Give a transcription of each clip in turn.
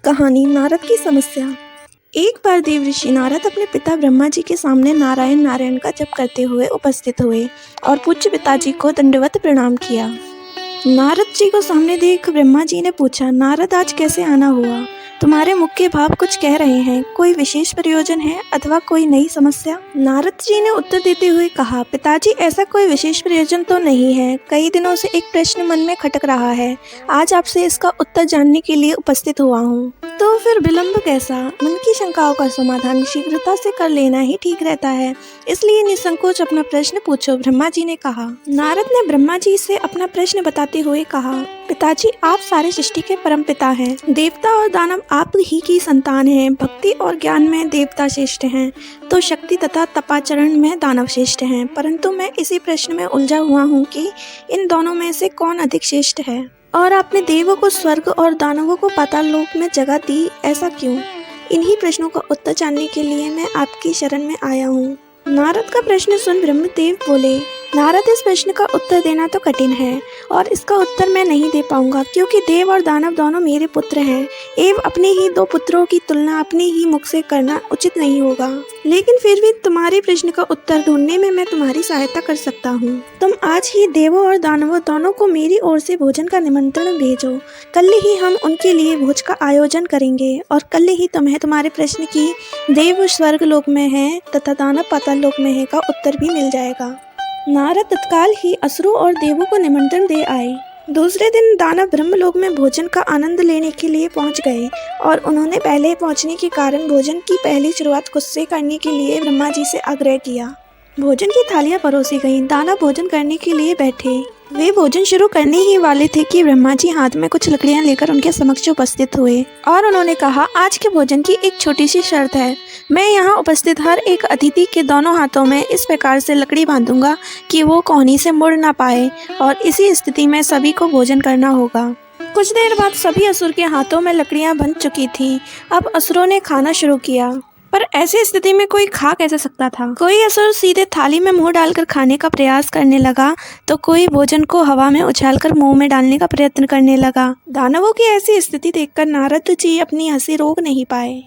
कहानी नारद की समस्या। एक बार देव ऋषि नारद अपने पिता ब्रह्मा जी के सामने नारायण नारायण का जप करते हुए उपस्थित हुए और पूज्य पिताजी को दंडवत प्रणाम किया। नारद जी को सामने देख ब्रह्मा जी ने पूछा, नारद आज कैसे आना हुआ? तुम्हारे मुख के भाव कुछ कह रहे हैं। कोई विशेष प्रयोजन है अथवा कोई नई समस्या? नारद जी ने उत्तर देते हुए कहा, पिताजी ऐसा कोई विशेष प्रयोजन तो नहीं है। कई दिनों से एक प्रश्न मन में खटक रहा है। आज आपसे इसका उत्तर जानने के लिए उपस्थित हुआ हूँ। तो फिर विलंब कैसा? मन की शंकाओं का समाधान शीघ्रता से कर लेना ही ठीक रहता है, इसलिए निसंकोच अपना प्रश्न पूछो, ब्रह्मा जी ने कहा। नारद ने ब्रह्मा जी से अपना प्रश्न बताते हुए कहा, पिताजी आप सारे सृष्टि के परम पिता हैं। देवता और दानव आप ही की संतान हैं। भक्ति और ज्ञान में देवता श्रेष्ठ हैं तो शक्ति तथा तपाचरण में दानव श्रेष्ठ हैं। परंतु मैं इसी प्रश्न में उलझा हुआ हूँ कि इन दोनों में से कौन अधिक श्रेष्ठ है, और आपने देवों को स्वर्ग और दानवों को पाताल लोक में जगह दी, ऐसा क्यों? इन्हीं प्रश्नों का उत्तर जानने के लिए मैं आपकी शरण में आया हूँ। नारद का प्रश्न सुन ब्रह्मदेव बोले, नारद इस प्रश्न का उत्तर देना तो कठिन है और इसका उत्तर मैं नहीं दे पाऊंगा, क्योंकि देव और दानव दोनों मेरे पुत्र हैं एवं अपने ही दो पुत्रों की तुलना अपने ही मुख से करना उचित नहीं होगा। लेकिन फिर भी तुम्हारे प्रश्न का उत्तर ढूंढने में मैं तुम्हारी सहायता कर सकता हूँ। तुम आज ही देवों और दानवों दोनों को मेरी ओर से भोजन का निमंत्रण भेजो। कल ही हम उनके लिए भोज का आयोजन करेंगे और कल ही तुम्हें तुम्हारे प्रश्न की देव स्वर्ग लोक में है तथा दानव पाताल लोक में है का उत्तर भी मिल जाएगा। नारद तत्काल ही असुरों और देवों को निमंत्रण दे आए। दूसरे दिन दानव ब्रह्मलोक में भोजन का आनंद लेने के लिए पहुंच गए और उन्होंने पहले पहुंचने के कारण भोजन की पहली शुरुआत खुद से करने के लिए ब्रह्मा जी से आग्रह किया। भोजन की थालियां परोसी गईं। दानव भोजन करने के लिए बैठे। वे भोजन शुरू करने ही वाले थे कि ब्रह्मा जी हाथ में कुछ लकड़ियां लेकर उनके समक्ष उपस्थित हुए और उन्होंने कहा, आज के भोजन की एक छोटी सी शर्त है। मैं यहाँ उपस्थित हर एक अतिथि के दोनों हाथों में इस प्रकार से लकड़ी बांधूंगा कि वो कोहनी से मुड़ ना पाए, और इसी स्थिति में सभी को भोजन करना होगा। कुछ देर बाद सभी असुर के हाथों में लकड़ियां बंध चुकी थी। अब असुरों ने खाना शुरू किया, पर ऐसी स्थिति में कोई खा कैसे सकता था? कोई असुर सीधे थाली में मुंह डालकर खाने का प्रयास करने लगा तो कोई भोजन को हवा में उछालकर मुंह में डालने का प्रयत्न करने लगा। दानवों की ऐसी स्थिति देखकर नारद जी अपनी हंसी रोक नहीं पाए।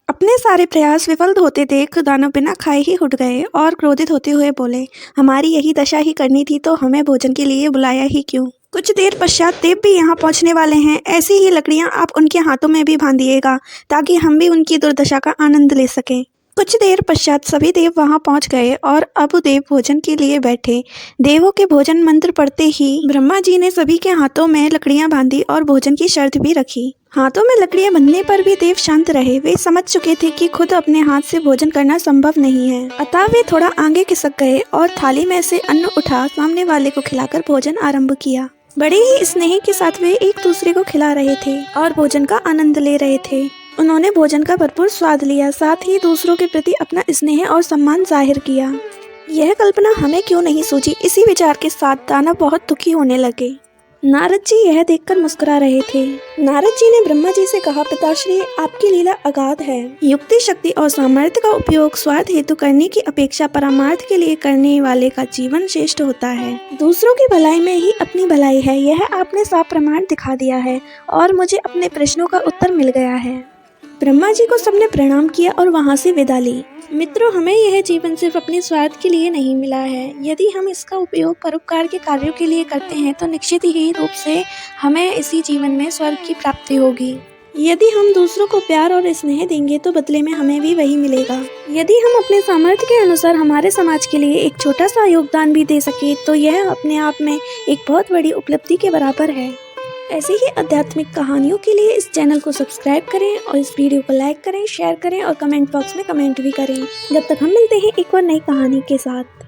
अपने सारे प्रयास विफल होते देख दानव बिना खाए ही उठ गए और क्रोधित होते हुए बोले, हमारी यही दशा ही करनी थी तो हमें भोजन के लिए बुलाया ही क्यों? कुछ देर पश्चात देव भी यहाँ पहुँचने वाले हैं। ऐसी ही लकड़ियाँ आप उनके हाथों में भी बांधिएगा ताकि हम भी उनकी दुर्दशा का आनंद ले सकें। कुछ देर पश्चात सभी देव वहां पहुंच गए और अब देव भोजन के लिए बैठे। देवों के भोजन मंत्र पढ़ते ही ब्रह्मा जी ने सभी के हाथों में लकड़ियां बांधी और भोजन की शर्त भी रखी। हाथों में लकड़ियां बंधने पर भी देव शांत रहे। वे समझ चुके थे कि खुद अपने हाथ से भोजन करना संभव नहीं है, अतः वे थोड़ा आगे खिसक गए और थाली में से अन्न उठा सामने वाले को खिलाकर भोजन आरम्भ किया। बड़े ही स्नेह के साथ वे एक दूसरे को खिला रहे थे और भोजन का आनंद ले रहे थे। उन्होंने भोजन का भरपूर स्वाद लिया, साथ ही दूसरों के प्रति अपना स्नेह और सम्मान जाहिर किया। यह कल्पना हमें क्यों नहीं सूझी? इसी विचार के साथ दानव बहुत दुखी होने लगे। नारद जी यह देखकर मुस्कुरा रहे थे। नारद जी ने ब्रह्मा जी से कहा, पिताश्री आपकी लीला अगाध है। युक्ति शक्ति और सामर्थ्य का उपयोग स्वार्थ हेतु करने की अपेक्षा परमार्थ के लिए करने वाले का जीवन श्रेष्ठ होता है। दूसरों की भलाई में ही अपनी भलाई है, यह आपने साफ प्रमाण दिखा दिया है और मुझे अपने प्रश्नों का उत्तर मिल गया है। ब्रह्मा जी को सबने प्रणाम किया और वहां से विदा ली। मित्रों, हमें यह जीवन सिर्फ अपने स्वार्थ के लिए नहीं मिला है। यदि हम इसका उपयोग परोपकार के कार्यों के लिए करते हैं तो निश्चित ही रूप से हमें इसी जीवन में स्वर्ग की प्राप्ति होगी। यदि हम दूसरों को प्यार और स्नेह देंगे तो बदले में हमें भी वही मिलेगा। यदि हम अपने सामर्थ्य के अनुसार हमारे समाज के लिए एक छोटा सा योगदान भी दे सके तो यह अपने आप में एक बहुत बड़ी उपलब्धि के बराबर है। ऐसी ही आध्यात्मिक कहानियों के लिए इस चैनल को सब्सक्राइब करें और इस वीडियो को लाइक करें, शेयर करें और कमेंट बॉक्स में कमेंट भी करें। जब तक हम मिलते हैं एक और नई कहानी के साथ।